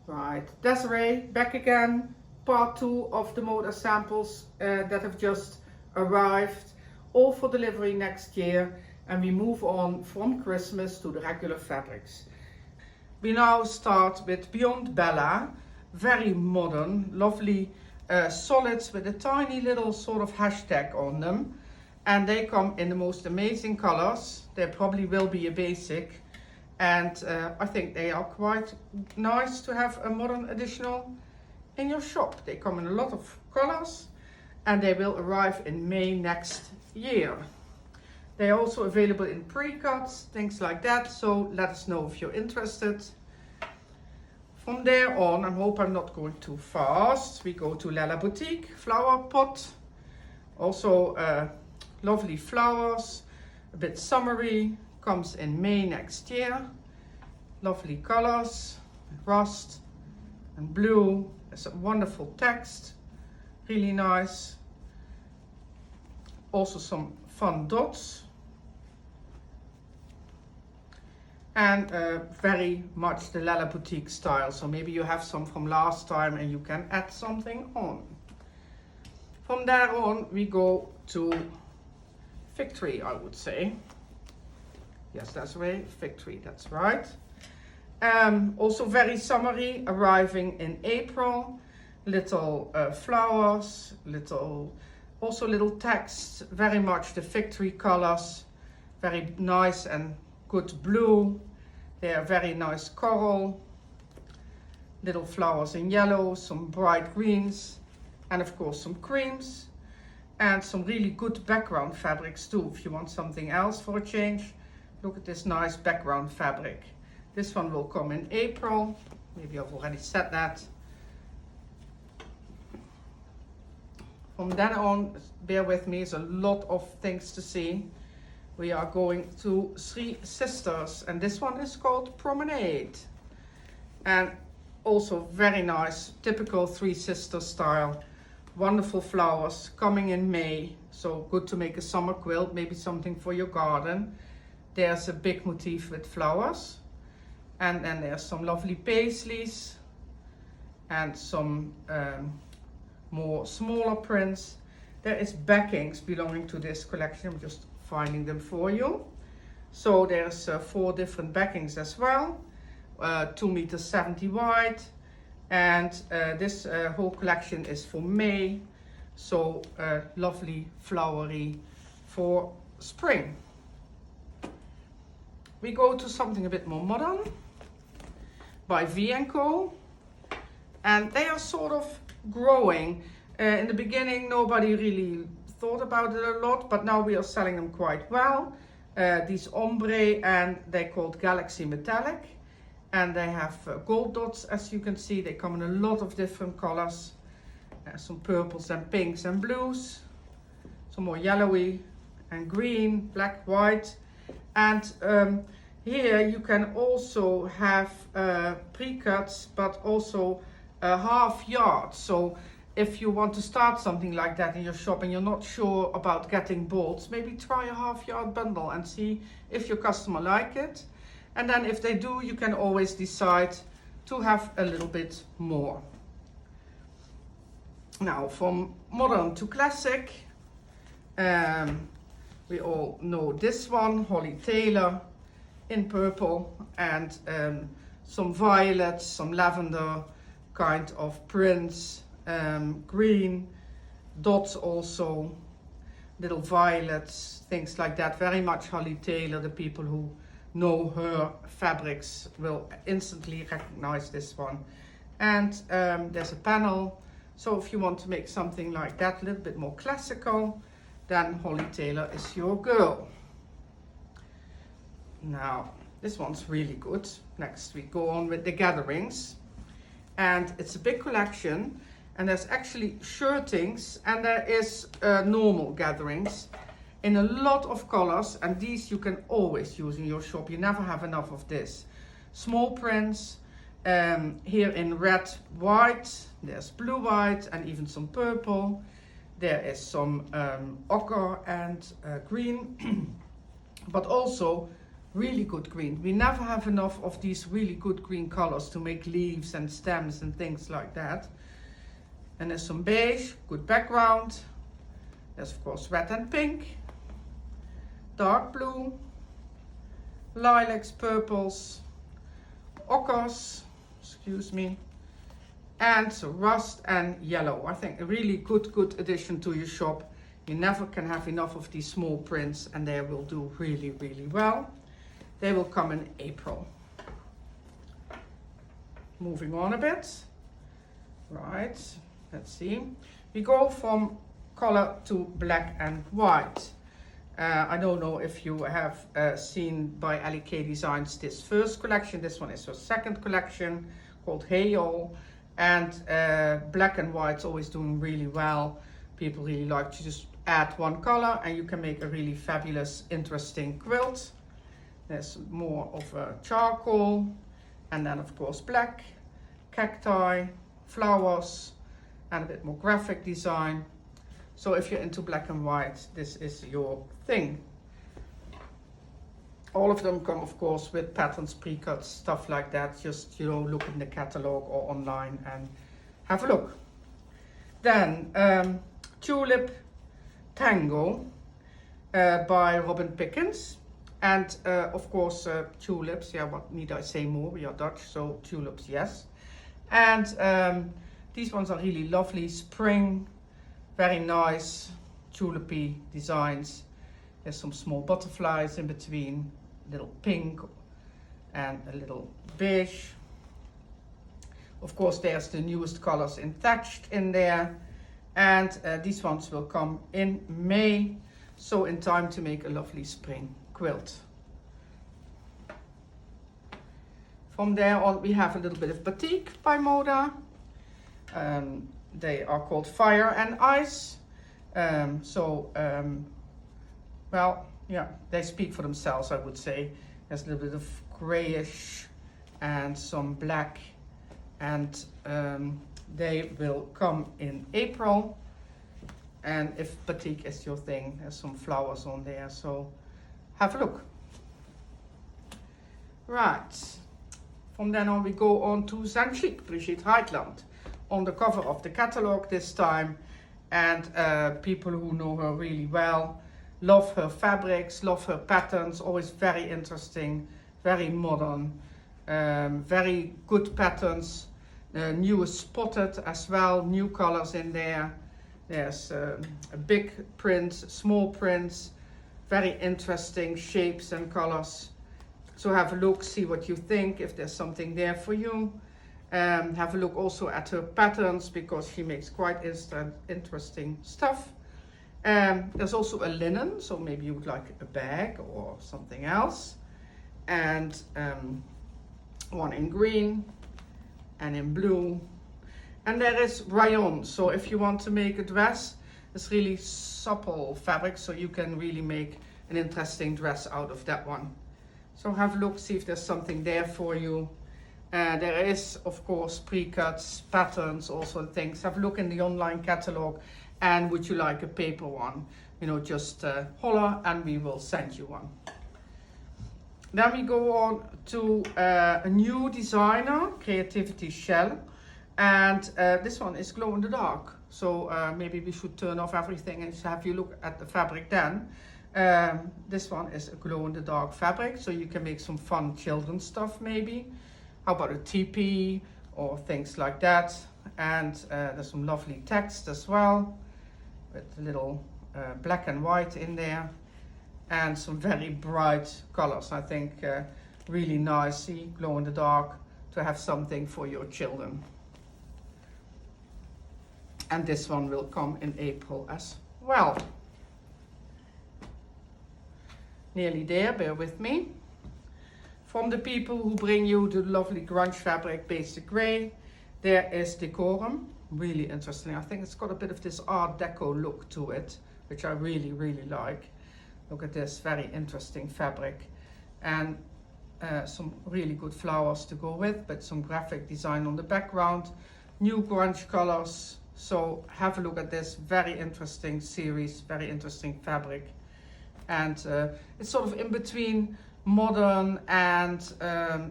Right, Desiree, back again. Part 2 of the Moda samples that have just arrived, all for delivery next year, and we move on from Christmas to the regular fabrics. We now start with Beyond Bella, very modern, lovely solids with a tiny little sort of hashtag on them, and they come in the most amazing colors. They probably will be a basic, and I think they are quite nice to have a modern additional in your shop. They come in a lot of colors and they will arrive in May next year. They are also available in pre-cuts, things like that, so let us know if you're interested. From there on, I hope I'm not going too fast, we go to Lalala Boutique, flower pot. Also lovely flowers, a bit summery, comes in May next year. Lovely colors, rust and blue. It's a wonderful text, really nice. Also some fun dots. And very much the Lalala Boutique style. So maybe you have some from last time and you can add something on. From there on, we go to Fig Tree, I would say. Yes, that's right, Fig Tree, that's right. Also very summery, arriving in April. Little flowers, also little text, very much the Fig Tree colors. Very nice and good blue. They are very nice coral. Little flowers in yellow, some bright greens, and of course some creams. And some really good background fabrics too, if you want something else for a change. Look at this nice background fabric. This one will come in April. Maybe I've already said that. From then on, bear with me, there's a lot of things to see. We are going to Three Sisters, and this one is called Promenade. And also very nice, typical Three Sisters style. Wonderful flowers coming in May, so good to make a summer quilt, maybe something for your garden. There's a big motif with flowers, and then there's some lovely paisleys and some more smaller prints. There is backings belonging to this collection. I'm just finding them for you. So there's 4 different backings as well, 2 meters 70 wide. And this whole collection is for May, so lovely flowery for spring. We go to something a bit more modern by V&Co, and they are sort of growing. In the beginning nobody really thought about it a lot, but now we are selling them quite well. These ombre, and they're called Galaxy Metallic. And they have gold dots, as you can see. They come in a lot of different colors. Some purples and pinks and blues. Some more yellowy and green, black, white. And here you can also have pre-cuts, but also half yards. So if you want to start something like that in your shop and you're not sure about getting bolts, maybe try a half yard bundle and see if your customer like it. And then if they do, you can always decide to have a little bit more. Now from modern to classic, we all know this one, Holly Taylor in purple, and some violets, some lavender kind of prints, green, dots also, little violets, things like that. Very much Holly Taylor. The people who know her fabrics will instantly recognize this one. And there's a panel, so if you want to make something like that, a little bit more classical, then Holly Taylor is your girl. Now this one's really good. Next we go on with the gatherings, and it's a big collection, and there's actually shirtings and there is normal gatherings in a lot of colors, and these you can always use in your shop. You never have enough of this. Small prints, here in red, white, there's blue, white, and even some purple. There is some ochre and green, but also really good green. We never have enough of these really good green colors to make leaves and stems and things like that. And there's some beige, good background. There's of course red and pink, dark blue, lilacs, purples, ochres, excuse me, and rust and yellow. I think a really good addition to your shop. You never can have enough of these small prints, and they will do really well. They will come in April. Moving on a bit. Right, let's see. We go from color to black and white. I don't know if you have seen by LEK Designs this first collection. This one is her second collection called Heyo. And black and white's always doing really well. People really like to just add one color and you can make a really fabulous, interesting quilt. There's more of a charcoal, and then of course black, cacti, flowers, and a bit more graphic design. So if you're into black and white, this is your thing. All of them come of course with patterns, pre-cuts, stuff like that. Just, you know, look in the catalog or online and have a look. Then Tulip Tango by Robin Pickens. And of course tulips, yeah, what need I say more? We are Dutch, so tulips, yes. And these ones are really lovely, spring, very nice, tulipy designs. There's some small butterflies in between, little pink and a little beige. Of course there's the newest colors in thatched in there. And these ones will come in May, so in time to make a lovely spring quilt. From there on we have a little bit of batik by Moda. They are called Fire and Ice. Well, yeah, they speak for themselves, I would say. There's a little bit of grayish and some black, and they will come in April. And if batik is your thing, there's some flowers on there, so have a look. Right, from then on we go on to Sanchi, Brigitte Heitland, on the cover of the catalog this time. And people who know her really well love her fabrics, love her patterns, always very interesting, very modern, very good patterns. Newest spotted as well, new colors in there. There's a big print, small prints, very interesting shapes and colors. So have a look, see what you think, if there's something there for you. Have a look also at her patterns, because she makes quite interesting stuff. There's also a linen, so maybe you would like a bag or something else. And one in green and in blue. And there is rayon, so if you want to make a dress, it's really supple fabric, so you can really make an interesting dress out of that one. So have a look, see if there's something there for you. There is, of course, pre-cuts, patterns, also things. Have a look in the online catalog, and would you like a paper one? You know, just holler and we will send you one. Then we go on to a new designer, Creativity Shell. And this one is glow in the dark. So maybe we should turn off everything and have you look at the fabric then. This one is a glow in the dark fabric, so you can make some fun children's stuff maybe. How about a teepee or things like that. And there's some lovely text as well, with a little black and white in there. And some very bright colors. I think really nice, see, glow in the dark, to have something for your children. And this one will come in April as well. Nearly there, bear with me. From the people who bring you the lovely grunge fabric, basic gray, there is Decorum, really interesting. I think it's got a bit of this Art Deco look to it, which I really like. Look at this, very interesting fabric. And some really good flowers to go with, but some graphic design on the background. New grunge colors. So have a look at this, very interesting series, very interesting fabric. And it's sort of in between modern, and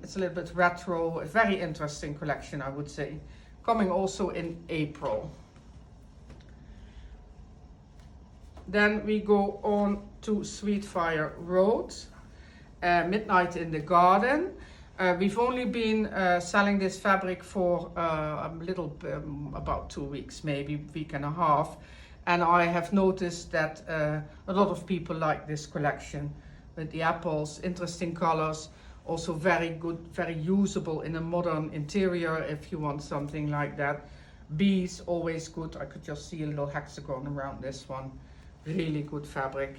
it's a little bit retro. A very interesting collection, I would say. Coming also in April. Then we go on to Sweetfire Road, Midnight in the Garden. We've only been selling this fabric for about 2 weeks, maybe a week and a half. And I have noticed that a lot of people like this collection with the apples, interesting colors, also very good, very usable in a modern interior if you want something like that. Bees, always good. I could just see a little hexagon around this one. Really good fabric.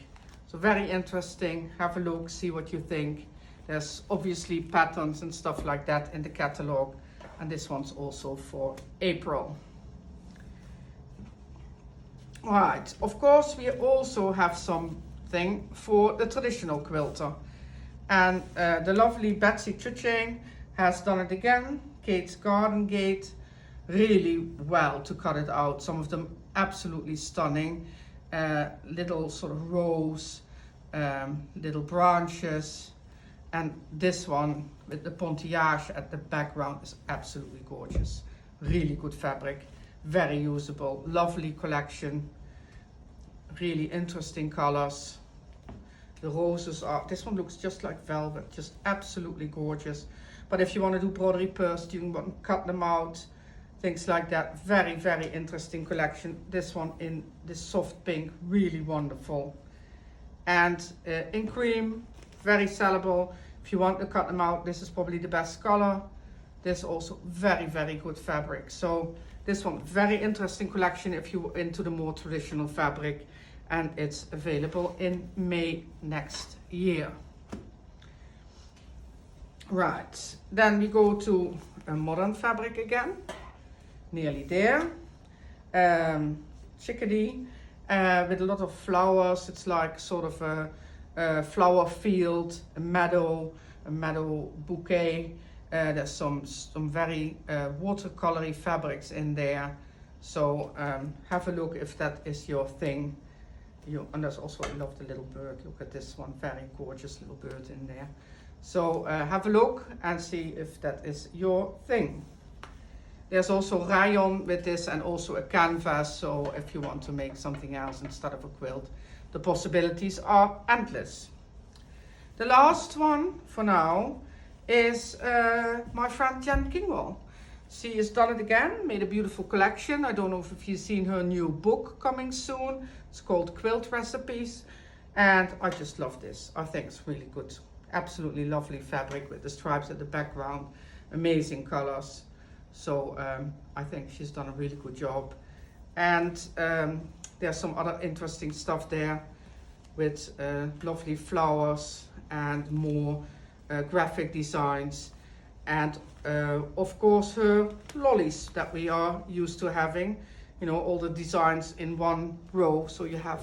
So very interesting. Have a look, see what you think. There's obviously patterns and stuff like that in the catalog. And this one's also for April. Right, of course we also have something for the traditional quilter. And the lovely Betsy Chuchain has done it again. Kate's Garden Gate, really well to cut it out. Some of them absolutely stunning. Little sort of rows, little branches. And this one with the pointillage at the background is absolutely gorgeous. Really good fabric, very usable, lovely collection, really interesting colors. The roses are, this one looks just like velvet, just absolutely gorgeous. But if you want to do broderie purse, you can cut them out, things like that. Very, very interesting collection. This one in this soft pink, really wonderful. And in cream, very sellable. If you want to cut them out, this is probably the best color. This also very, very good fabric. So this one, very interesting collection if you're into the more traditional fabric. And it's available in May next year. Right, then we go to a modern fabric again. Nearly there. Chickadee with a lot of flowers. It's like sort of a flower field, a meadow bouquet. There's some very watercolory fabrics in there. So have a look if that is your thing. And there's also, I love the little bird. Look at this one, very gorgeous little bird in there. So have a look and see if that is your thing. There's also rayon with this and also a canvas. So if you want to make something else instead of a quilt, the possibilities are endless. The last one for now is my friend Jen Kingwall. She has done it again, made a beautiful collection. I don't know if you've seen her new book coming soon. It's called Quilt Recipes. And I just love this. I think it's really good. Absolutely lovely fabric with the stripes at the background. Amazing colors. So I think she's done a really good job. And there's some other interesting stuff there with lovely flowers and more graphic designs. And of course her lollies that we are used to having, you know, all the designs in one row, so you have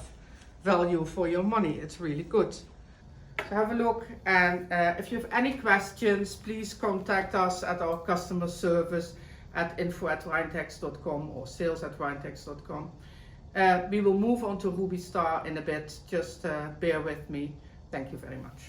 value for your money. It's really good. So have a look, and if you have any questions, please contact us at our customer service at info@rhinetex.com or sales@rhinetex.com. We will move on to Ruby Star in a bit, just bear with me. Thank you very much.